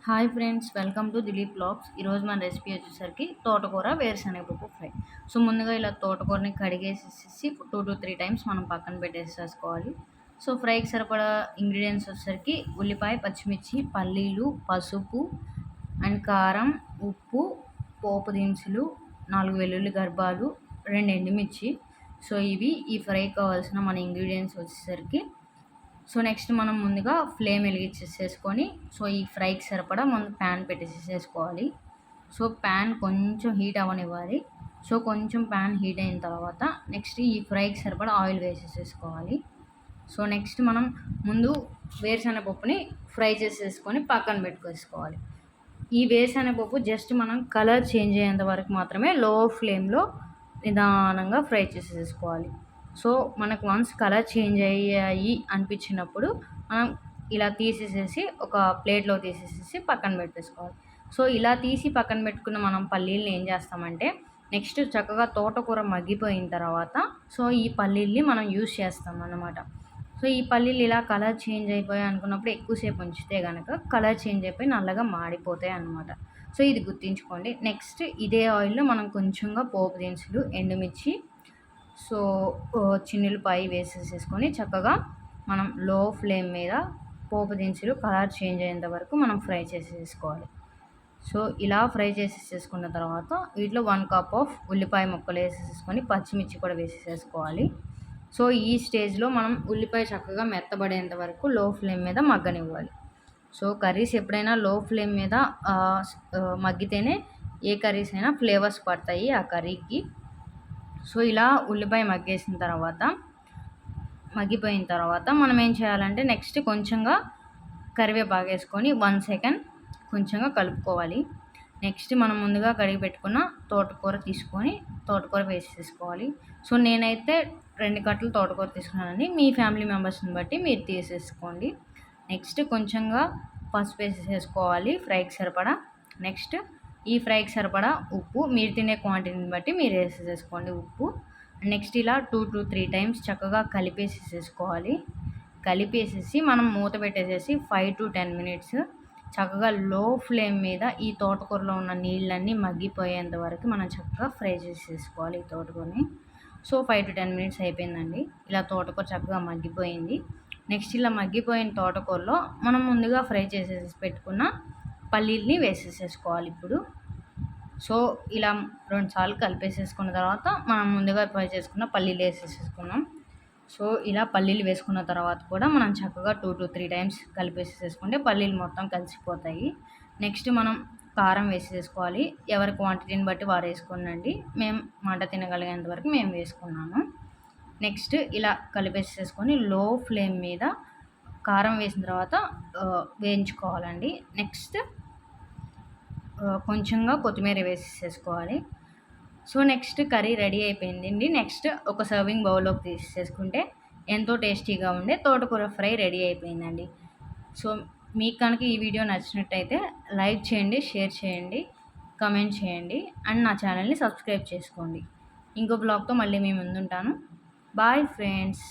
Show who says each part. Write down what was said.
Speaker 1: Hi friends, welcome to Dilip blogs. ఈరోజు మన recipe వచ్చేసరికి తోటకూర వేరుశనగపప్పు ఫ్రై. సో ముందుగా ఇలా తోటకూరని కడిగేసేసి 2 to 3 టైమ్స్ మనం పక్కన పెట్టేసేసుకోవాలి. సో ఫ్రైకి సరిపడా ఇంగ్రీడియంట్స్ వచ్చేసరికి ఉల్లిపాయ, పచ్చిమిర్చి, పల్లీలు, పసుపు అండ్ కారం, ఉప్పు, పోపు దినుసులు, 4 వెల్లుల్లి గర్భాలు, 2 ఎండుమిర్చి. సో ఇవి ఈ ఫ్రైకి కావాల్సిన మన ఇంగ్రీడియంట్స్ వచ్చేసరికి. సో నెక్స్ట్ మనం ముందుగా ఫ్లేమ్ వెలిగించేసేసుకొని ఈ ఫ్రైకి సరిపడా ముందు ప్యాన్ పెట్టేసేసుకోవాలి. సో ప్యాన్ కొంచెం హీట్ అవ్వనివ్వాలి. సో కొంచెం ప్యాన్ హీట్ అయిన తర్వాత నెక్స్ట్ ఈ ఫ్రైకి సరిపడా ఆయిల్ వేసేసేసుకోవాలి. సో నెక్స్ట్ మనం ముందు వేరుశనగపప్పుని ఫ్రై చేసేసుకొని పక్కన పెట్టుకోవాలి. ఈ వేరుశనగపప్పు జస్ట్ మనం కలర్ చేంజ్ అయ్యేంత వరకు మాత్రమే లో ఫ్లేమ్లో నిదానంగా ఫ్రై చేసేసుకోవాలి. సో మనకు వన్స్ కలర్ చేంజ్ అయ్యాయి అనిపించినప్పుడు మనం ఇలా తీసేసేసి ఒక ప్లేట్లో తీసేసేసి పక్కన పెట్టేసుకోవాలి. సో ఇలా తీసి పక్కన పెట్టుకున్న మనం పల్లీలని ఏం చేస్తామంటే నెక్స్ట్ చక్కగా తోటకూర మగ్గిపోయిన తర్వాత సో ఈ పల్లీల్ని మనం యూజ్ చేస్తాం అన్నమాట. సో ఈ పల్లీలు ఇలా కలర్ చేంజ్ అయిపోయాయి అనుకున్నప్పుడు ఎక్కువసేపు ఉంచితే కనుక కలర్ చేంజ్ అయిపోయి నల్లగా మాడిపోతాయి అన్నమాట. సో ఇది గుర్తుంచుకోండి. నెక్స్ట్ ఇదే ఆయిల్లో మనం కొంచెంగా పోపు దినుసులు, ఎండుమిర్చి, సో చిన్నులపాయ వేసేసేసుకొని చక్కగా మనం లో ఫ్లేమ్ మీద పోపు దినుసులు కలర్ చేంజ్ అయ్యేంత వరకు మనం ఫ్రై చేసేసుకోవాలి. సో ఇలా ఫ్రై చేసేసుకున్న తర్వాత వీటిలో 1 కప్ ఆఫ్ ఉల్లిపాయ ముక్కలు వేసేసుకొని పచ్చిమిర్చి కూడా వేసేసుకోవాలి. సో ఈ స్టేజ్లో మనం ఉల్లిపాయ చక్కగా మెత్తబడేంత వరకు లో ఫ్లేమ్ మీద మగ్గనివ్వాలి. సో కర్రీస్ ఎప్పుడైనా లో ఫ్లేమ్ మీద మగ్గితేనే ఏ కర్రీస్ అయినా ఫ్లేవర్స్ పడతాయి ఆ కర్రీకి. సో ఇలా ఉల్లిపాయ మగ్గిపోయిన తర్వాత మనం ఏం చేయాలంటే నెక్స్ట్ కొంచెంగా కరివేపాకు వేసుకొని 1 సెకండ్ కొంచెంగా కలుపుకోవాలి. నెక్స్ట్ మనం ముందుగా కడిగి పెట్టుకున్న తోటకూర తీసుకొని తోటకూర వేసేసుకోవాలి. సో నేనైతే 2 కట్టలు తోటకూర తీసుకున్నానండి. మీ ఫ్యామిలీ మెంబర్స్ని బట్టి మీరు తీసేసుకోండి. నెక్స్ట్ కొంచెంగా పసుపు వేసేసుకోవాలి ఫ్రైకి సరిపడా. నెక్స్ట్ ఈ ఫ్రైకి సరిపడా ఉప్పు మీరు తినే క్వాంటిటీని బట్టి మీరు వేసేసుకోండి ఉప్పు. నెక్స్ట్ ఇలా 2 to 3 టైమ్స్ చక్కగా కలిపేసేసుకోవాలి. కలిపేసేసి మనం మూత పెట్టేసేసి 5 to 10 మినిట్స్ చక్కగా లో ఫ్లేమ్ మీద ఈ తోటకూరలో ఉన్న నీళ్ళన్నీ మగ్గిపోయేంత వరకు మనం చక్కగా ఫ్రై చేసేసుకోవాలి ఈ తోటకూరని. సో 5 to 10 మినిట్స్ అయిపోయిందండి. ఇలా తోటకూర చక్కగా మగ్గిపోయింది. నెక్స్ట్ ఇలా మగ్గిపోయిన తోటకూరలో మనం ముందుగా ఫ్రై చేసేసి పెట్టుకున్న పల్లీల్ని వేసేసేసుకోవాలి ఇప్పుడు. సో ఇలా 2 సార్లు కలిపేసేసుకున్న తర్వాత మనం ముందుగా ఫ్రై చేసుకున్న పల్లీలు వేసేసుకున్నాం. సో ఇలా పల్లీలు వేసుకున్న తర్వాత కూడా మనం చక్కగా 2 to 3 టైమ్స్ కలిపేసేసుకుంటే పల్లీలు మొత్తం కలిసిపోతాయి. నెక్స్ట్ మనం కారం వేసేసుకోవాలి. ఎవరి క్వాంటిటీని బట్టి వారు వేసుకోండి. మేము మంట తినగలిగేంత వరకు మేము వేసుకున్నాము. నెక్స్ట్ ఇలా కలిపేసేసుకొని లో ఫ్లేమ్ మీద కారం వేసిన తర్వాత వేయించుకోవాలండి. నెక్స్ట్ కొంచెంగా కొత్తిమీర వేసేసుకోవాలి. సో నెక్స్ట్ కర్రీ రెడీ అయిపోయిందండి. నెక్స్ట్ ఒక సర్వింగ్ బౌల్లోకి తీసేసుకుంటే ఎంతో టేస్టీగా ఉండే తోటకూర ఫ్రై రెడీ అయిపోయిందండి. సో మీకు కనుక ఈ వీడియో నచ్చినట్టయితే లైక్ చేయండి, షేర్ చేయండి, కమెంట్ చేయండి అండ్ నా ఛానల్ని సబ్స్క్రైబ్ చేసుకోండి. ఇంకో బ్లాగ్తో మళ్ళీ మీ ముందుంటాను. Bye friends.